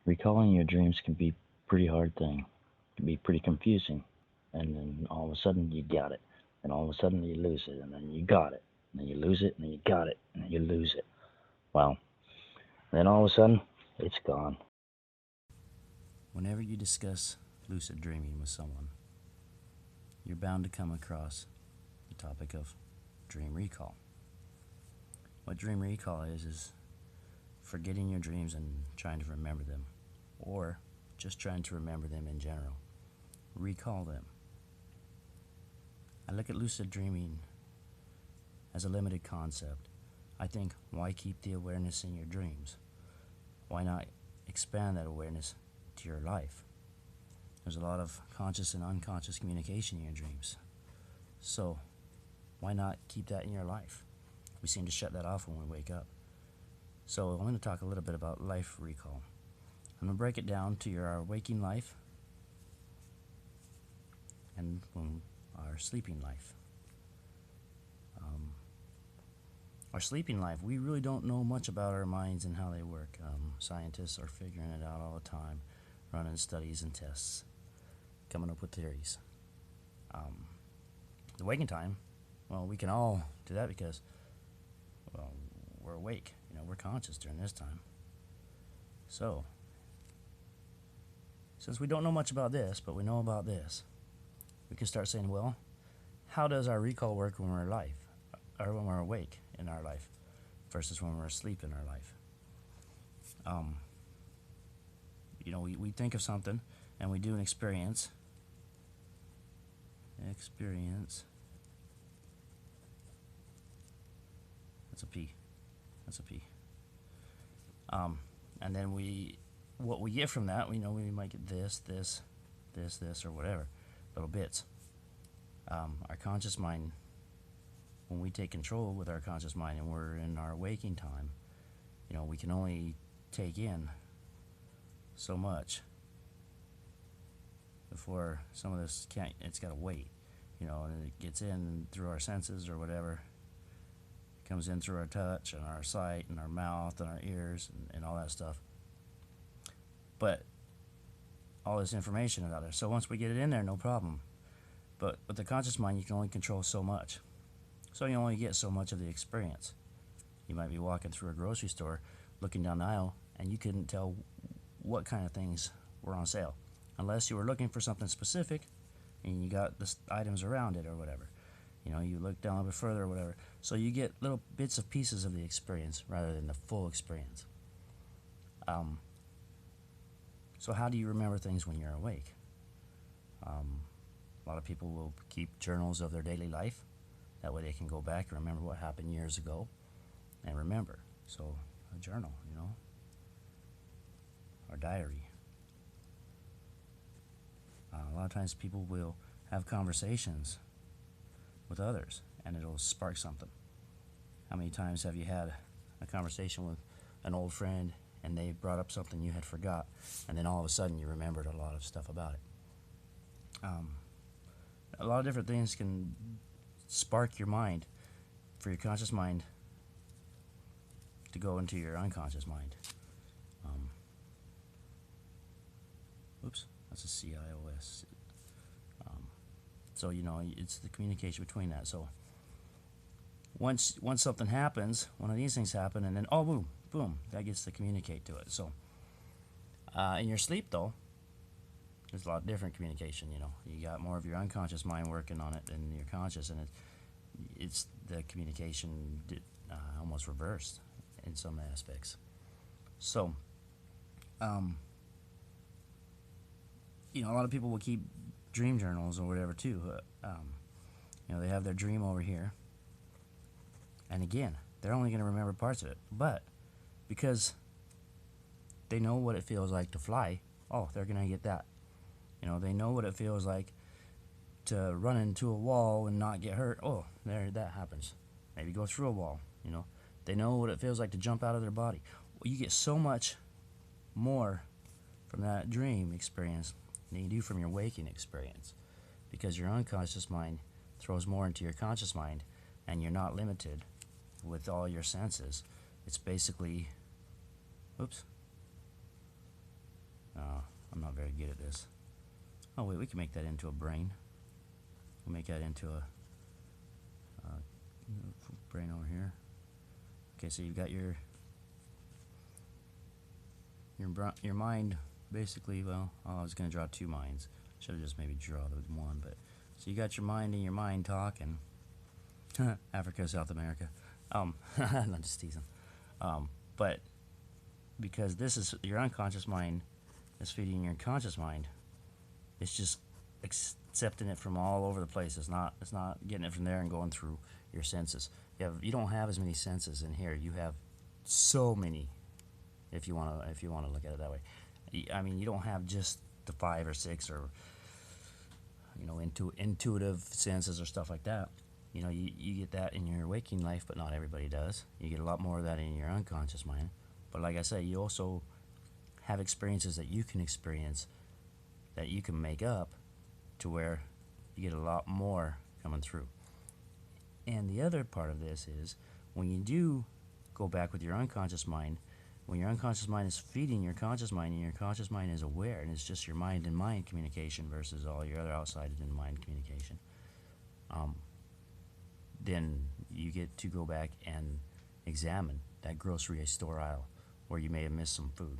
Recalling your dreams can be a pretty hard thing. It can be pretty confusing. And then all of a sudden you got it. And all of a sudden you lose it. And then you got it. And then you lose it. And then you got it. And then you lose it. Well, then all of a sudden it's gone. Whenever you discuss lucid dreaming with someone, you're bound to come across the topic of dream recall. What dream recall is forgetting your dreams and trying to remember them, or just trying to remember them in general. Recall them. I look at lucid dreaming as a limited concept. I think, why keep the awareness in your dreams? Why not expand that awareness to your life? There's a lot of conscious and unconscious communication in your dreams. So, why not keep that in your life? We seem to shut that off when we wake up. So, I'm going to talk a little bit about life recall. I'm going to break it down to our waking life and our sleeping life. Our sleeping life, we really don't know much about our minds and how they work. Scientists are figuring it out all the time, running studies and tests, coming up with theories. The waking time, well, we can all do that because, well, we're awake. We're conscious during this time. So, since we don't know much about this, but we know about this, we can start saying, well, how does our recall work when we're alive, or when we're awake in our life, versus when we're asleep in our life? We think of something and we do an experience. That's a P. And then what we get from that, we might get this, or whatever, little bits. Our conscious mind, when we take control with our conscious mind and we're in our waking time, we can only take in so much before some of this it's got to wait, and it gets in through our senses or whatever. It comes in through our touch and our sight and our mouth and our ears and all that stuff. But all this information is out there. So once we get it in there, no problem. But with the conscious mind, you can only control so much. So you only get so much of the experience. You might be walking through a grocery store, looking down the aisle, and you couldn't tell what kind of things were on sale, unless you were looking for something specific and you got the items around it or whatever. You look down a bit further or whatever. So you get little bits of pieces of the experience rather than the full experience. So how do you remember things when you're awake? A lot of people will keep journals of their daily life. That way they can go back and remember what happened years ago and remember. So a journal, or diary. A lot of times people will have conversations with others and it'll spark something. How many times have you had a conversation with an old friend and they brought up something you had forgot, and then all of a sudden you remembered a lot of stuff about it? A lot of different things can spark your mind, for your conscious mind to go into your unconscious mind. Oops, that's a CIOS. So it's the communication between that. So once something happens, one of these things happen, and then boom, that gets to communicate to it. So in your sleep though, there's a lot of different communication. You got more of your unconscious mind working on it than your conscious, and it's the communication almost reversed in some aspects. So a lot of people will keep dream journals or whatever too. They have their dream over here, and again, they're only going to remember parts of it, but because they know what it feels like to fly, they're going to get that. They know what it feels like to run into a wall and not get hurt. That happens. Maybe go through a wall. They know what it feels like to jump out of their body. Well, you get so much more from that dream experience than you do from your waking experience, because your unconscious mind throws more into your conscious mind, and you're not limited with all your senses. It's basically, I'm not very good at this. Oh wait, we can make that into a brain. We'll make that into a brain over here. Okay, so you've got your mind basically. Well, I was going to draw two minds. Should have just maybe draw the one, but so you got your mind and your mind talking. Africa, South America. Not just teasing. But because this is your unconscious mind is feeding your conscious mind, it's just accepting it from all over the place. It's not getting it from there and going through your senses. You don't have as many senses in here. You have so many, if you want to look at it that way. I mean, you don't have just the 5 or 6 or intuitive senses or stuff like that. You get that in your waking life, but not everybody does. You get a lot more of that in your unconscious mind. But like I say, you also have experiences that you can experience, that you can make up, to where you get a lot more coming through. And the other part of this is, when you do go back with your unconscious mind, when your unconscious mind is feeding your conscious mind, and your conscious mind is aware, and it's just your mind and mind communication versus all your other outside and mind communication, then you get to go back and examine that grocery store aisle where you may have missed some food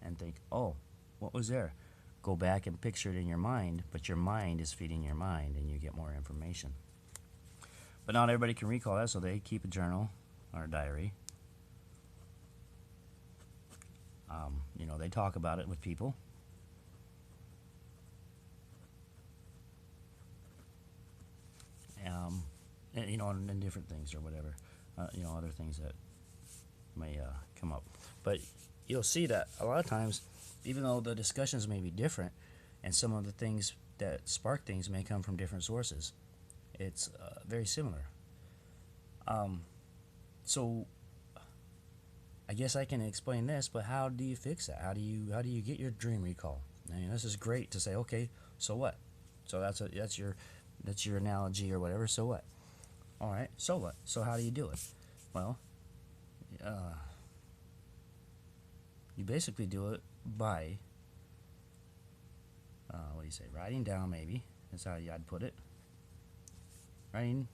and think, oh, what was there? Go back and picture it in your mind, but your mind is feeding your mind, and you get more information. But not everybody can recall that, so they keep a journal or a diary. They talk about it with people. And different things or whatever. Other things that may come up. But you'll see that a lot of times, even though the discussions may be different, and some of the things that spark things may come from different sources, it's very similar. So I guess I can explain this, but how do you fix that? How do you get your dream recall? I mean, this is great to say, okay, so what? So that's your analogy or whatever. So what? All right, so what? So how do you do it? Well, you basically do it by what do you say? Writing down, maybe. That's how I'd put it. Writing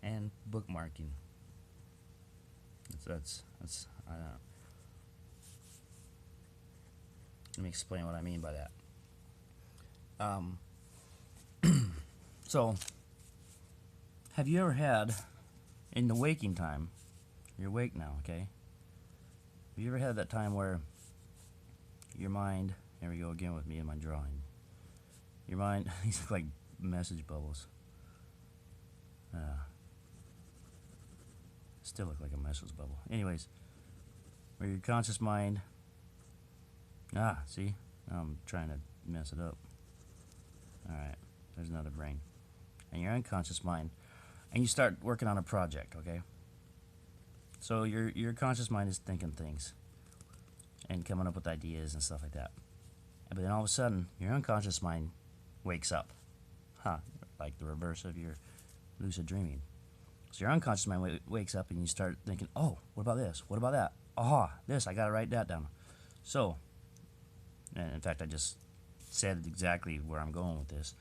and bookmarking. That's I don't know. Let me explain what I mean by that. So, have you ever had, in the waking time, you're awake now, okay? Have you ever had that time where your mind, here we go again with me and my drawing. Your mind, these look like message bubbles. Still look like a message bubble. Anyways, where your conscious mind, see? Now I'm trying to mess it up. Alright, there's another brain. And your unconscious mind, and you start working on a project, okay? So your conscious mind is thinking things and coming up with ideas and stuff like that. But then all of a sudden, your unconscious mind wakes up. Like the reverse of your lucid dreaming. So your unconscious mind wakes up, and you start thinking, oh, what about this? What about that? This, I gotta write that down. So, and in fact, I just said exactly where I'm going with this.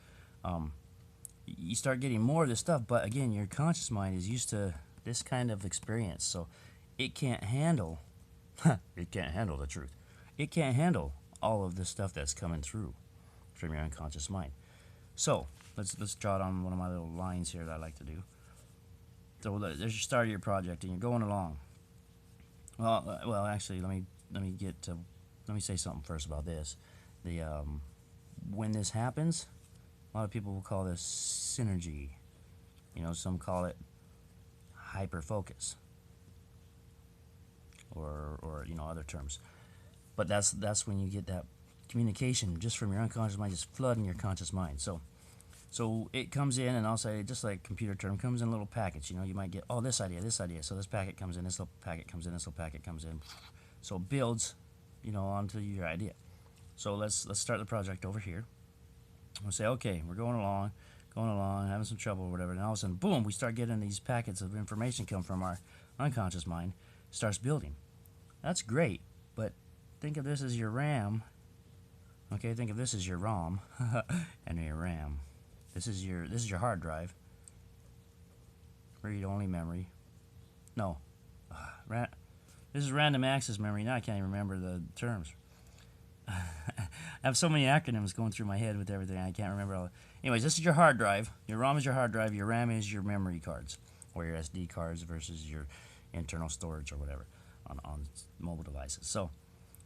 You start getting more of this stuff, but again, your conscious mind is used to this kind of experience, so it can't handle the truth. It can't handle all of this stuff that's coming through from your unconscious mind. So let's draw it on one of my little lines here that I like to do. So there's your start of your project, and you're going along. Well, actually, let me say something first about this. When this happens, a lot of people will call this synergy. Some call it hyper focus, or other terms. But that's when you get that communication just from your unconscious mind, just flooding your conscious mind. So it comes in, and I'll say, just like computer term, comes in little packets. You might get, this idea. So this packet comes in, this little packet comes in, this little packet comes in. So it builds, onto your idea. So let's start the project over here. We'll say, okay, we're going along, having some trouble or whatever, and all of a sudden, boom, we start getting these packets of information come from our unconscious mind, starts building. That's great, but think of this as your RAM Okay, think of this as your ROM and your RAM. This is your hard drive. Read-only memory. No, this is random access memory. Now I can't even remember the terms. I have so many acronyms going through my head with everything. I can't remember all. Anyways, this is your hard drive. Your ROM is your hard drive. Your RAM is your memory cards, or your SD cards versus your internal storage or whatever on mobile devices. So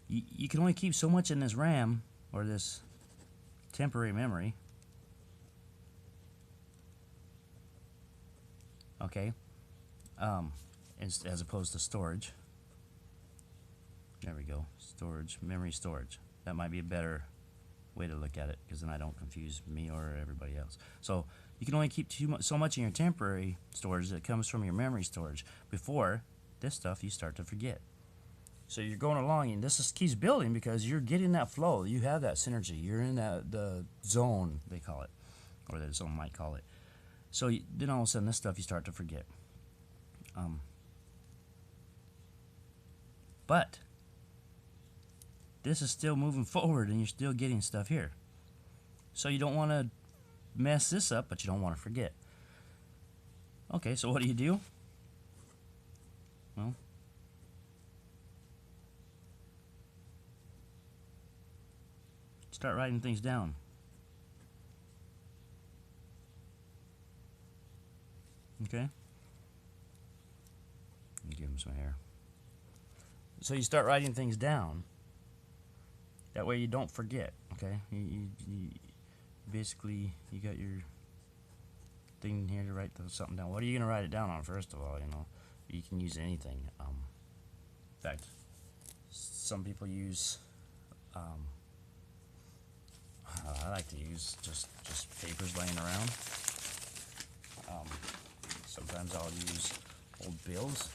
you can only keep so much in this RAM or this temporary memory. Okay, as opposed to storage. There we go, storage, memory storage. That might be a better way to look at it, because then I don't confuse me or everybody else. So you can only keep so much in your temporary storage that comes from your memory storage. Before this stuff, you start to forget. So you're going along, and this keeps building because you're getting that flow. You have that synergy. You're in the zone, they call it, or the zone might call it. So then all of a sudden, this stuff you start to forget. But this is still moving forward, and you're still getting stuff here. So you don't want to mess this up, but you don't want to forget. Okay, so what do? Well, start writing things down. Okay? Give him some hair. So you start writing things down. That way you don't forget. Okay? You basically, you got your thing here to write something down. What are you going to write it down on, first of all? You know, you can use anything. In fact, some people use, I like to use just papers laying around. Sometimes I'll use old bills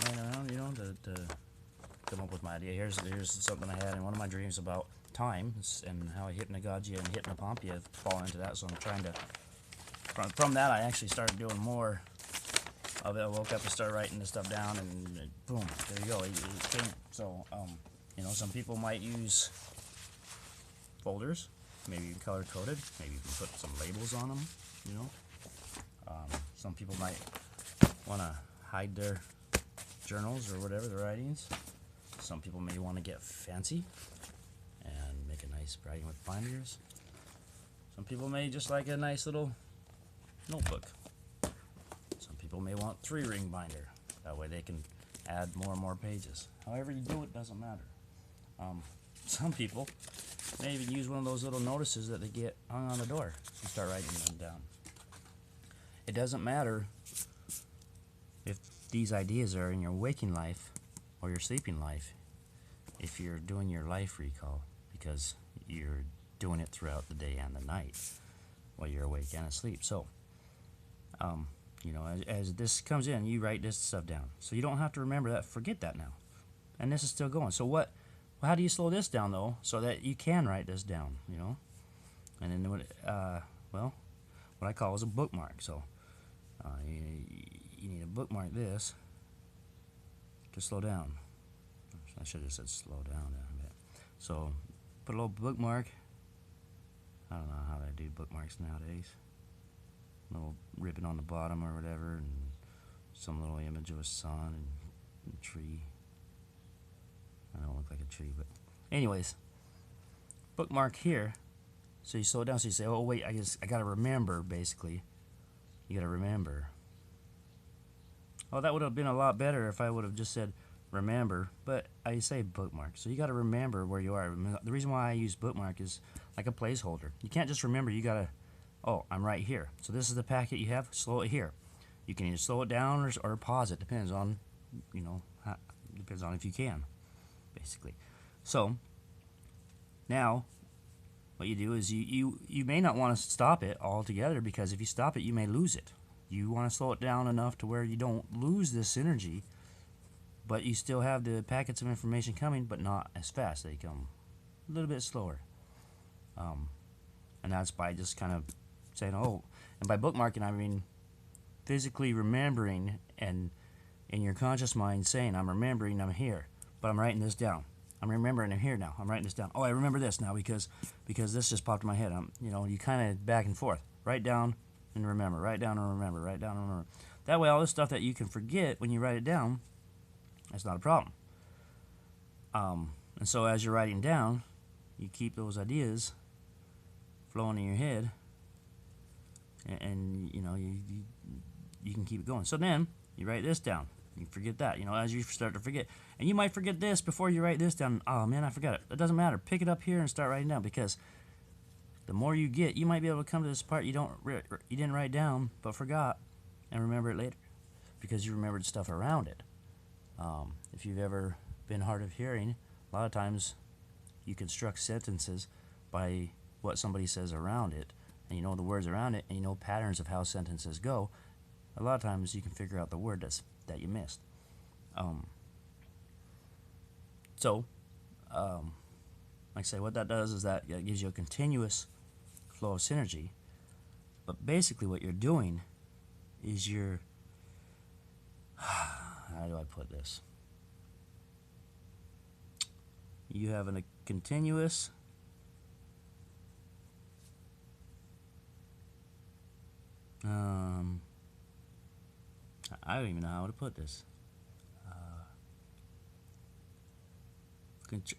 laying around, you know, to come up with my idea. Here's something I had in one of my dreams about time and how hypnagogia and hypnopompia fall into that. So I'm trying to, from that I actually started doing more of it. I woke up and started writing this stuff down, and boom, there you go. It came. So, you know, some people might use folders, maybe color coded, maybe you can put some labels on them, you know. Some people might want to hide their journals or whatever, their writings. Some people may want to get fancy and make a nice writing with binders. Some people may just like a nice little notebook. Some people may want 3-ring binder. That way they can add more and more pages. However you do it doesn't matter. Some people may even use one of those little notices that they get hung on the door and start writing them down. It doesn't matter if these ideas are in your waking life or your sleeping life, if you're doing your life recall, because you're doing it throughout the day and the night while you're awake and asleep. So, you know, as this comes in, you write this stuff down. So you don't have to remember that, forget that now. And this is still going. So how do you slow this down, though, so that you can write this down, you know? And then, well, what I call is a bookmark. So you need to bookmark this to slow down. I should have said slow down a bit. So put a little bookmark. I don't know how they do bookmarks nowadays. A little ribbon on the bottom or whatever, and some little image of a sun and a tree. I don't look like a tree, but anyways, bookmark here. So you slow it down. So you say, oh wait, I gotta remember. Basically, you gotta remember. Oh, that would have been a lot better if I would have just said remember, but I say bookmark. So you gotta remember where you are. The reason why I use bookmark is like a placeholder. You can't just remember. You gotta, oh, I'm right here. So this is the packet you have. Slow it here. You can either slow it down or pause it. Depends on, you know, depends on if you can, basically. So now what you do is you may not want to stop it altogether, because if you stop it, you may lose it. You want to slow it down enough to where you don't lose this energy, but you still have the packets of information coming, but not as fast. They come a little bit slower. And that's by just kind of saying, oh, and by bookmarking, I mean physically remembering, and in your conscious mind saying, I'm remembering, I'm here, but I'm writing this down. I'm remembering it here now. I'm writing this down. Oh, I remember this now because this just popped in my head. You kind of back and forth. Write down and remember. Write down and remember. Write down and remember. That way, all this stuff that you can forget when you write it down, that's not a problem. And so as you're writing down, you keep those ideas flowing in your head, and you can keep it going. So then you write this down. You forget that, as you start to forget. And you might forget this before you write this down. Oh, man, I forgot it. It doesn't matter. Pick it up here and start writing down, because the more you get, you might be able to come to this part you didn't write down but forgot, and remember it later because you remembered stuff around it. If you've ever been hard of hearing, a lot of times you construct sentences by what somebody says around it, and you know the words around it, and you know patterns of how sentences go. A lot of times you can figure out the word that you missed. Like I say, what that does is that it gives you a continuous flow of synergy. But basically what you're doing is how do I put this? You have a continuous I don't even know how to put this.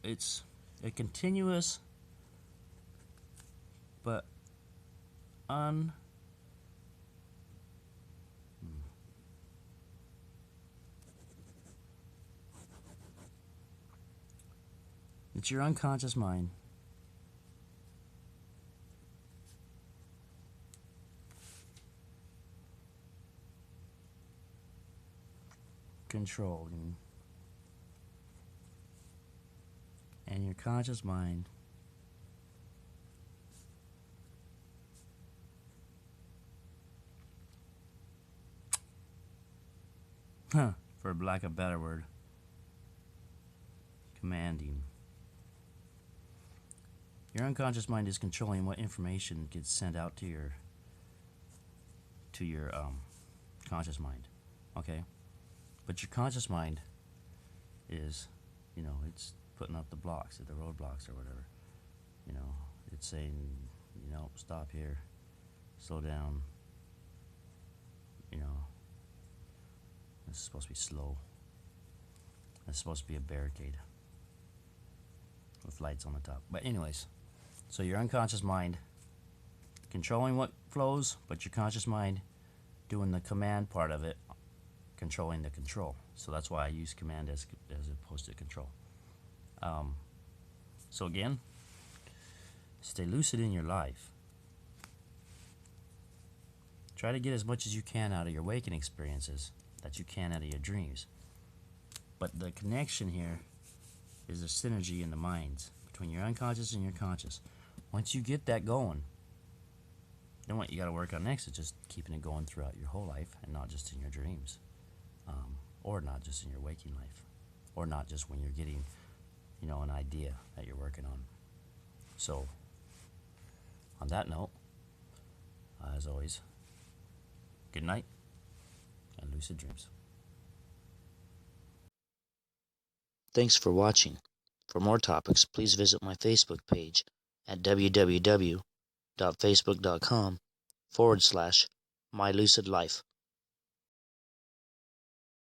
It's a continuous but it's your unconscious mind controlling, and your conscious mind for lack of a better word, commanding. Your unconscious mind is controlling what information gets sent out to your conscious mind, okay? But your conscious mind is, it's putting up the blocks, the roadblocks or whatever. It's saying, stop here, slow down. This is supposed to be slow. This is supposed to be a barricade with lights on the top. But anyways, so your unconscious mind controlling what flows, but your conscious mind doing the command part of it, controlling the control. So that's why I use command as opposed to control. So again, stay lucid in your life. Try to get as much as you can out of your waking experiences that you can out of your dreams. But the connection here is the synergy in the minds between your unconscious and your conscious. Once you get that going, then what you got to work on next is just keeping it going throughout your whole life, and not just in your dreams, or not just in your waking life, or not just when you're getting, an idea that you're working on. So, on that note, as always, good night and lucid dreams. Thanks for watching. For more topics, please visit my Facebook page at www.facebook.com/mylucidlife.